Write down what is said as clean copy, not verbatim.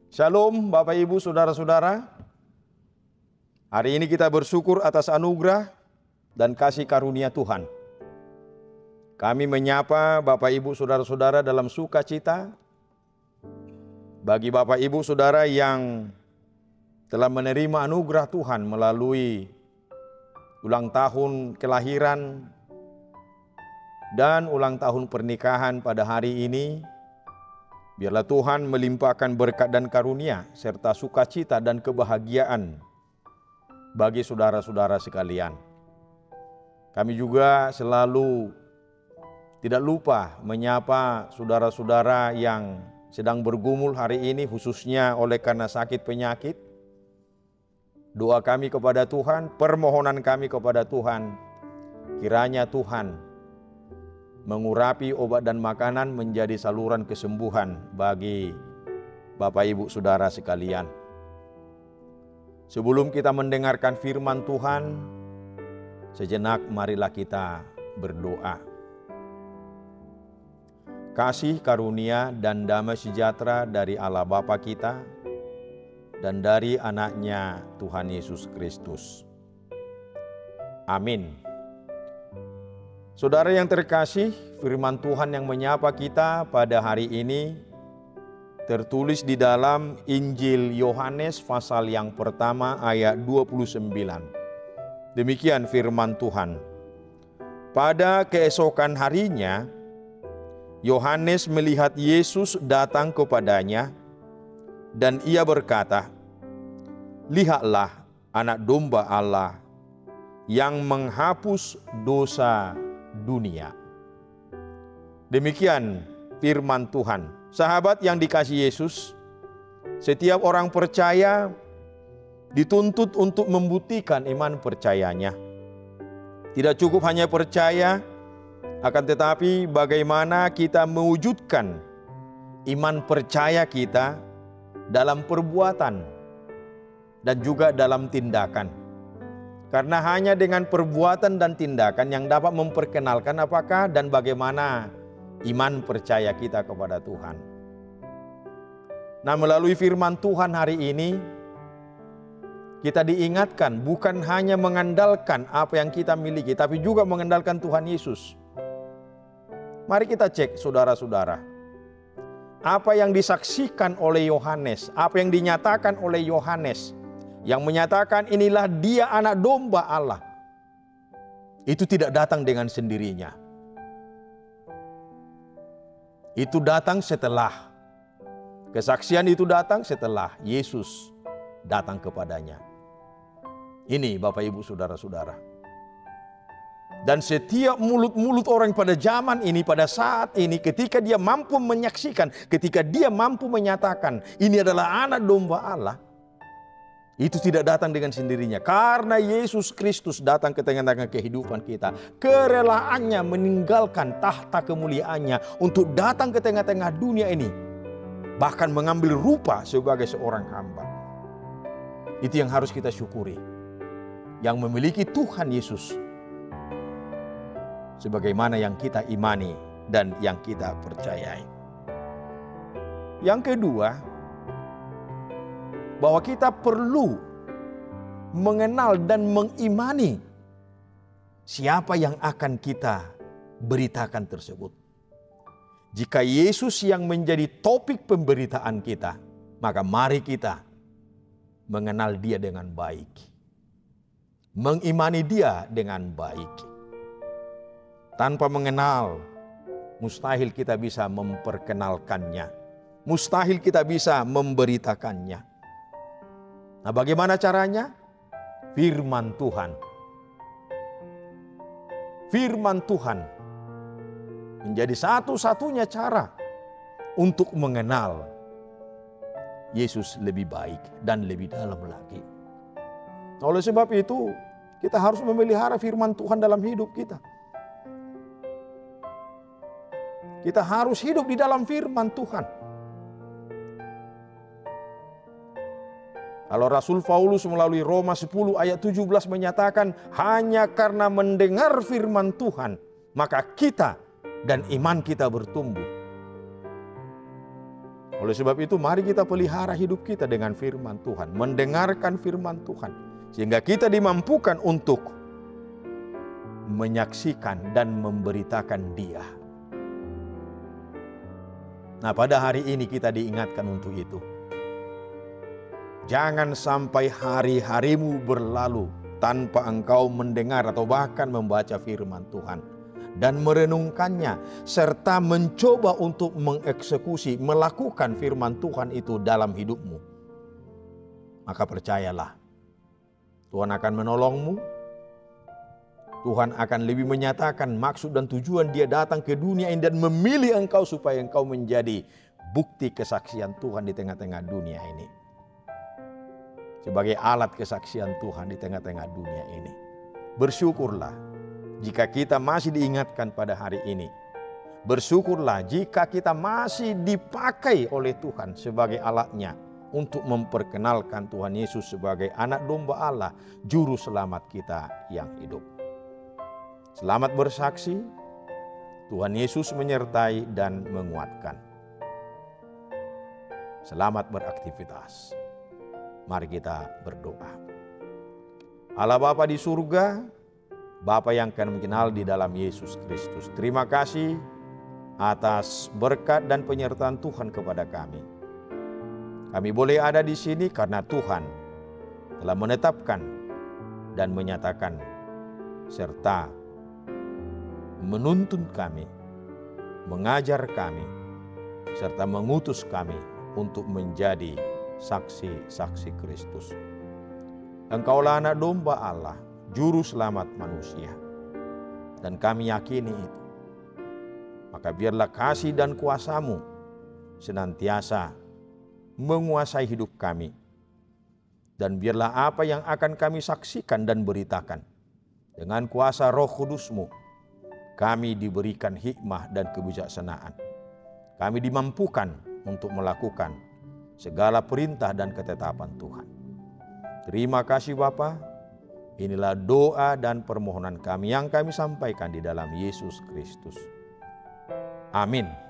Shalom Bapak Ibu Saudara-saudara. Hari ini kita bersyukur atas anugerah dan kasih karunia Tuhan. Kami menyapa Bapak Ibu Saudara-saudara dalam sukacita. Bagi Bapak Ibu Saudara yang telah menerima anugerah Tuhan melalui ulang tahun kelahiran dan ulang tahun pernikahan pada hari ini, biarlah Tuhan melimpahkan berkat dan karunia serta sukacita dan kebahagiaan bagi saudara-saudara sekalian. Kami juga selalu tidak lupa menyapa saudara-saudara yang sedang bergumul hari ini, khususnya oleh karena sakit penyakit. Doa kami kepada Tuhan, permohonan kami kepada Tuhan, kiranya Tuhan mengurapi obat dan makanan menjadi saluran kesembuhan bagi Bapak Ibu Saudara sekalian. Sebelum kita mendengarkan firman Tuhan, sejenak marilah kita berdoa. Kasih karunia dan damai sejahtera dari Allah Bapa kita dan dari anaknya Tuhan Yesus Kristus. Amin. Saudara yang terkasih, firman Tuhan yang menyapa kita pada hari ini tertulis di dalam Injil Yohanes pasal yang pertama ayat 29. Demikian firman Tuhan. Pada keesokan harinya, Yohanes melihat Yesus datang kepadanya dan ia berkata, "Lihatlah anak domba Allah yang menghapus dosa dunia." Demikian firman Tuhan. Sahabat yang dikasihi Yesus, setiap orang percaya dituntut untuk membuktikan iman percayanya. Tidak cukup hanya percaya, akan tetapi bagaimana kita mewujudkan iman percaya kita dalam perbuatan dan juga dalam tindakan. Karena hanya dengan perbuatan dan tindakan yang dapat memperkenalkan apakah dan bagaimana iman percaya kita kepada Tuhan. Nah, melalui firman Tuhan hari ini, kita diingatkan bukan hanya mengandalkan apa yang kita miliki, tapi juga mengandalkan Tuhan Yesus. Mari kita cek saudara-saudara. Apa yang disaksikan oleh Yohanes, apa yang dinyatakan oleh Yohanes, yang menyatakan inilah dia anak domba Allah, itu tidak datang dengan sendirinya. Itu datang setelah, kesaksian itu datang setelah Yesus datang kepadanya. Ini Bapak Ibu Saudara-saudara. Dan setiap mulut-mulut orang pada zaman ini, pada saat ini, ketika dia mampu menyaksikan, ketika dia mampu menyatakan ini adalah anak domba Allah, itu tidak datang dengan sendirinya. Karena Yesus Kristus datang ke tengah-tengah kehidupan kita. Kerelaannya meninggalkan tahta kemuliaannya untuk datang ke tengah-tengah dunia ini. Bahkan mengambil rupa sebagai seorang hamba. Itu yang harus kita syukuri. Yang memiliki Tuhan Yesus sebagaimana yang kita imani dan yang kita percayai. Yang kedua, bahwa kita perlu mengenal dan mengimani siapa yang akan kita beritakan tersebut. Jika Yesus yang menjadi topik pemberitaan kita, maka mari kita mengenal Dia dengan baik. Mengimani Dia dengan baik. Tanpa mengenal, mustahil kita bisa memperkenalkannya. Mustahil kita bisa memberitakannya. Nah, bagaimana caranya? Firman Tuhan. Firman Tuhan menjadi satu-satunya cara untuk mengenal Yesus lebih baik dan lebih dalam lagi. Oleh sebab itu, kita harus memelihara firman Tuhan dalam hidup kita. Kita harus hidup di dalam firman Tuhan. Kalau Rasul Paulus melalui Roma 10 ayat 17 menyatakan, hanya karena mendengar firman Tuhan, maka kita dan iman kita bertumbuh. Oleh sebab itu mari kita pelihara hidup kita dengan firman Tuhan, mendengarkan firman Tuhan, sehingga kita dimampukan untuk menyaksikan dan memberitakan Dia. Nah, pada hari ini kita diingatkan untuk itu. Jangan sampai hari-harimu berlalu tanpa engkau mendengar atau bahkan membaca firman Tuhan dan merenungkannya, serta mencoba untuk mengeksekusi, melakukan firman Tuhan itu dalam hidupmu. Maka percayalah, Tuhan akan menolongmu. Tuhan akan lebih menyatakan maksud dan tujuan Dia datang ke dunia ini dan memilih engkau supaya engkau menjadi bukti kesaksian Tuhan di tengah-tengah dunia ini. Sebagai alat kesaksian Tuhan di tengah-tengah dunia ini. Bersyukurlah jika kita masih diingatkan pada hari ini. Bersyukurlah jika kita masih dipakai oleh Tuhan sebagai alatnya untuk memperkenalkan Tuhan Yesus sebagai anak domba Allah, juru selamat kita yang hidup. Selamat bersaksi, Tuhan Yesus menyertai dan menguatkan. Selamat beraktivitas. Mari kita berdoa. Allah Bapa di surga, Bapa yang kami kenal di dalam Yesus Kristus, terima kasih atas berkat dan penyertaan Tuhan kepada kami. Kami boleh ada di sini karena Tuhan telah menetapkan dan menyatakan serta menuntun kami, mengajar kami, serta mengutus kami untuk menjadi saksi-saksi Kristus. Engkaulah anak domba Allah, juru selamat manusia. Dan kami yakini itu. Maka biarlah kasih dan kuasa-Mu senantiasa menguasai hidup kami. Dan biarlah apa yang akan kami saksikan dan beritakan, dengan kuasa Roh Kudus-Mu, kami diberikan hikmah dan kebijaksanaan. Kami dimampukan untuk melakukan segala perintah dan ketetapan Tuhan. Terima kasih Bapa. Inilah doa dan permohonan kami yang kami sampaikan di dalam Yesus Kristus. Amin.